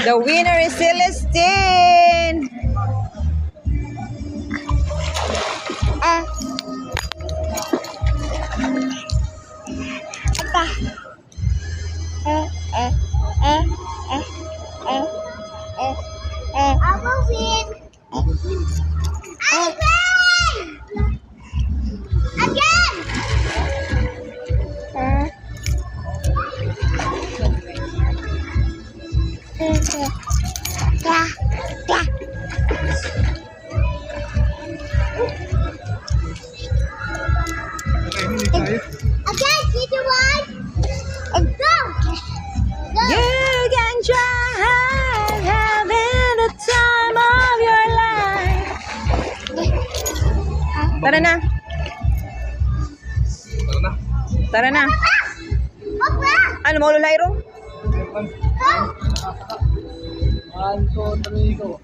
The winner is Celestine. I will win. I win! Again! Again, did you want? Go! Go! You can try having the time of your life. Tara na. Tara na. Papa! Ano mo Lairo? Go! 1, 2, 3, go.